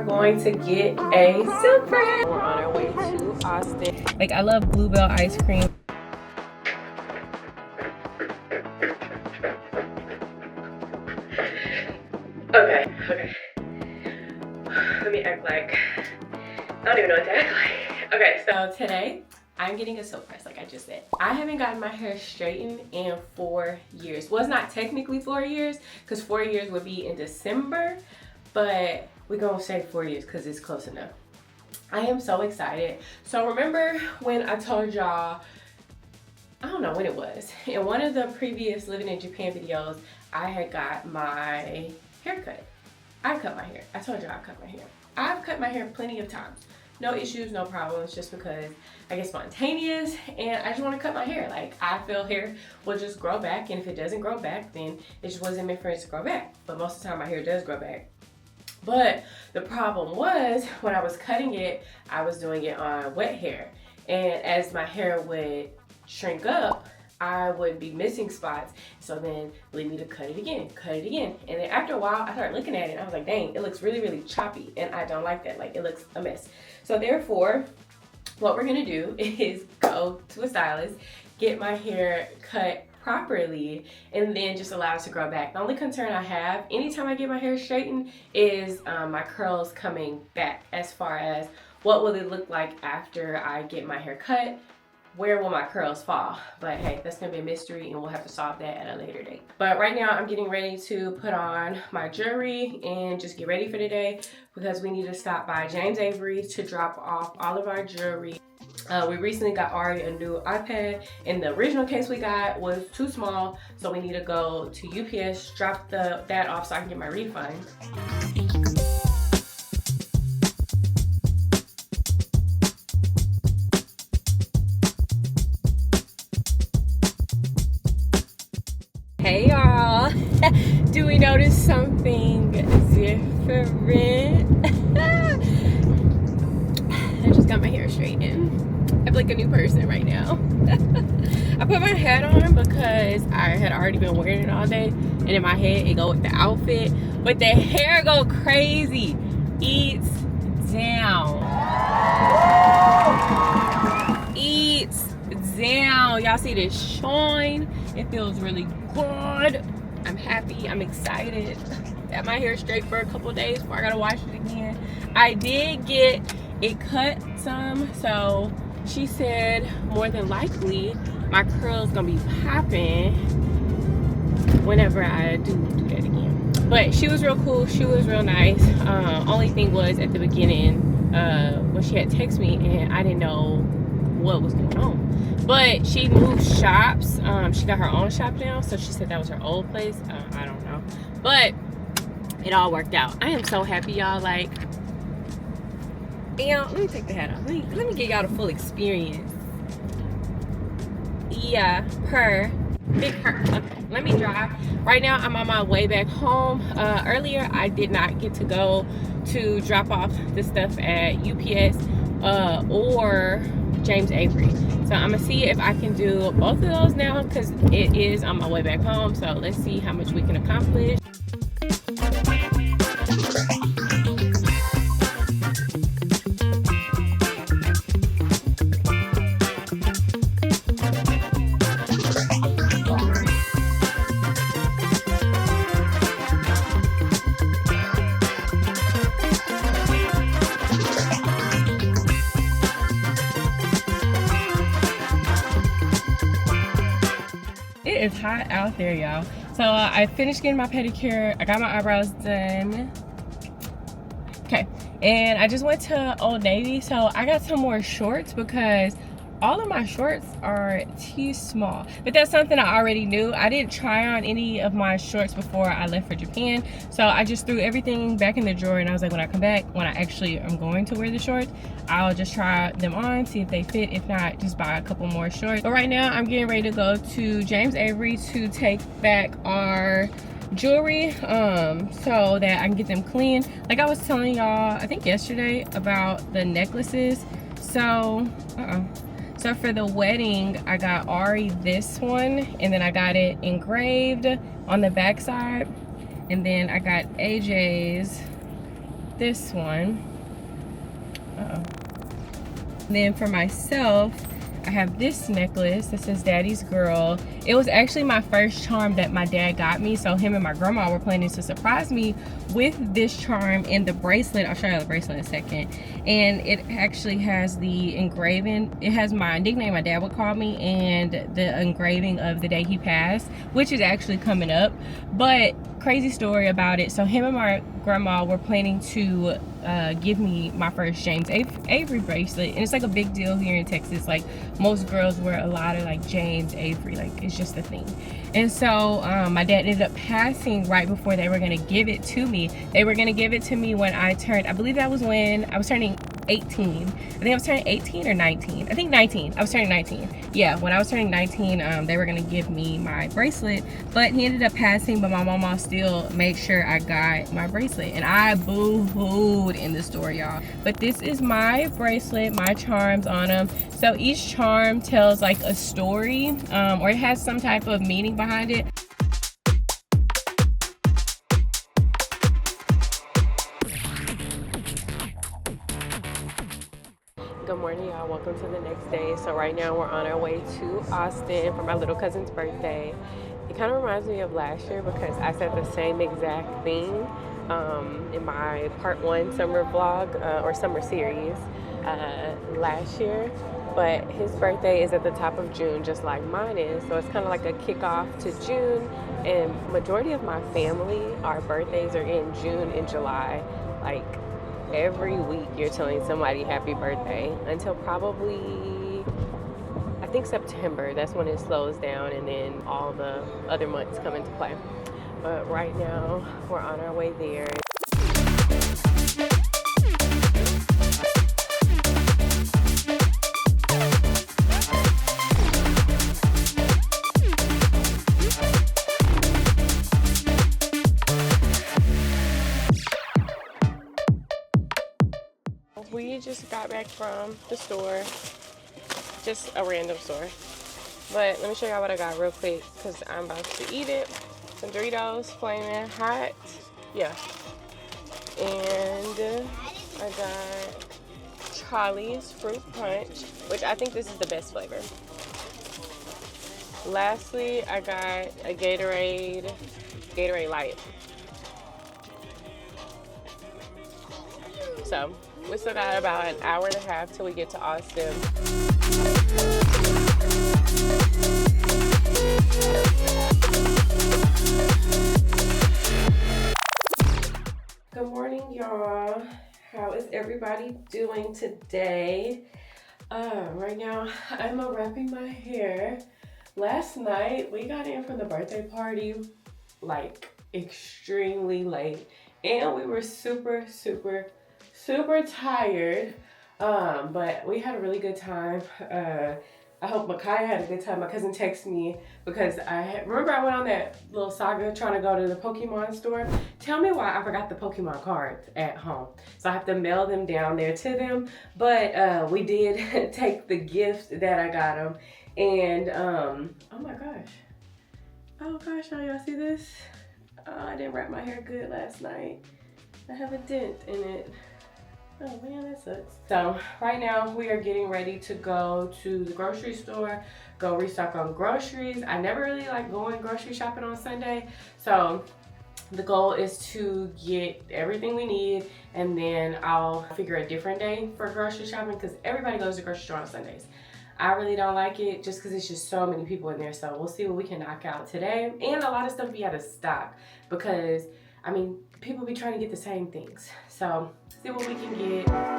are going to get a silk press. We're on our way to Austin. Like, I love Bluebell ice cream. Okay. Let me act like, I don't even know what to act like. Okay, so today, I'm getting a silk press, like I just said. I haven't gotten my hair straightened in 4 years. Well, it's not technically 4 years, because 4 years would be in December, but we're gonna say 4 years because it's close enough. I am so excited. So remember when I told y'all, I don't know when it was, in one of the previous Living in Japan videos, I had got my haircut. I cut my hair. I told you I cut my hair. I've cut my hair plenty of times. No issues, no problems, just because I get spontaneous and I just want to cut my hair. Like, I feel hair will just grow back, and if it doesn't grow back, then it just wasn't meant for it to grow back. But most of the time my hair does grow back. But the problem was, when I was cutting it, I was doing it on wet hair. And as my hair would shrink up, I would be missing spots, so then lead me to cut it again. And then after a while, I started looking at it and I was like, dang, it looks really, really choppy, and I don't like that. Like, it looks a mess. So therefore, what we're gonna do is go to a stylist, get my hair cut properly, and then just allow it to grow back. The only concern I have anytime I get my hair straightened is my curls coming back, as far as what will it look like after I get my hair cut. Where will my curls fall? But hey, that's gonna be a mystery, and we'll have to solve that at a later date. But right now, I'm getting ready to put on my jewelry and just get ready for the day, because we need to stop by James Avery to drop off all of our jewelry. We recently got Ari a new iPad, and the original case we got was too small, so we need to go to UPS, drop that off so I can get my refund. Hey y'all, do we notice something different? I just got my hair straightened. I feel like a new person right now. I put my hat on because I had already been wearing it all day, and in my head it go with the outfit, but the hair go crazy. Eats down. Y'all see this shine? It feels really good. I'm happy. I'm excited. Got my hair straight for a couple days before I gotta wash it again. I did get it cut some, so she said more than likely my curls gonna be popping whenever I do that again. But she was real cool. She was real nice. Only thing was at the beginning when she had texted me and I didn't know what was going on. But she moved shops. She got her own shop now, so she said that was her old place. I don't know, but it all worked out. I am so happy, y'all. Like, y'all, let me take the hat off. Let me give y'all the full experience. Yeah, big her. Okay, let me drive. Right now, I'm on my way back home. Earlier, I did not get to go to drop off the stuff at UPS or James Avery. So I'm gonna see if I can do both of those now, because it is on my way back home. So let's see how much we can accomplish. It is hot out there, y'all. So I finished getting my pedicure. I got my eyebrows done. Okay, and I just went to Old Navy, so I got some more shorts because all of my shorts are too small. But that's something I already knew. I didn't try on any of my shorts before I left for Japan, so I just threw everything back in the drawer, and I was like, when I come back, when I actually am going to wear the shorts, I'll just try them on, see if they fit. If not, just buy a couple more shorts. But right now, I'm getting ready to go to James Avery to take back our jewelry so that I can get them clean. Like I was telling y'all, I think yesterday, about the necklaces. So so for the wedding, I got Ari this one, and then I got it engraved on the back side, and then I got AJ's this one. Then for myself, I have this necklace that says Daddy's Girl. It was actually my first charm that my dad got me, so him and my grandma were planning to surprise me with this charm and the bracelet. I'll show you the bracelet in a second. And it actually has the engraving. It has my nickname my dad would call me and the engraving of the day he passed, which is actually coming up. But crazy story about it. So him and my grandma were planning to give me my first James Avery bracelet, and it's like a big deal here in Texas. Like most girls wear a lot of like James Avery, like it's just a thing. And so my dad ended up passing right before they were gonna give it to me. They were gonna give it to me when I turned, I believe that was when I was turning 18. I think I was turning 18 or 19. I think 19. I was turning 19. Yeah, when I was turning 19, they were gonna give me my bracelet, but he ended up passing, but my mama still made sure I got my bracelet, and I boo-hooed in the store, y'all. But this is my bracelet, my charms on them. So each charm tells like a story, or it has some type of meaning behind it. Good morning, y'all. Welcome to the next day. So right now we're on our way to Austin for my little cousin's birthday. It kind of reminds me of last year because I said the same exact thing in my part 1 summer vlog or summer series last year. But his birthday is at the top of June, just like mine is. So it's kind of like a kickoff to June. And majority of my family, our birthdays are in June and July. Like every week you're telling somebody happy birthday until probably, I think September. That's when it slows down, and then all the other months come into play. But right now we're on our way there. We just got back from the store, just a random store. But let me show y'all what I got real quick because I'm about to eat it. Some Doritos, flaming hot. Yeah. And I got Charlie's Fruit Punch, which I think this is the best flavor. Lastly, I got a Gatorade Light. So we still got about an hour and a half till we get to Austin. Good morning, y'all. How is everybody doing today? Right now, I'm wrapping my hair. Last night, we got in from the birthday party like extremely late, and we were super tired, but we had a really good time. I hope Micaiah had a good time. My cousin texted me because remember I went on that little saga trying to go to the Pokemon store. Tell me why I forgot the Pokemon cards at home. So I have to mail them down there to them. But we did take the gift that I got them. And oh my gosh. Oh gosh, y'all see this? Oh, I didn't wrap my hair good last night. I have a dent in it. Oh man, that sucks. So right now we are getting ready to go to the grocery store, go restock on groceries. I never really like going grocery shopping on Sunday. So the goal is to get everything we need, and then I'll figure a different day for grocery shopping because everybody goes to the grocery store on Sundays. I really don't like it just because it's just so many people in there. So we'll see what we can knock out today. And a lot of stuff be out of stock because, I mean, people be trying to get the same things. So see what we can get.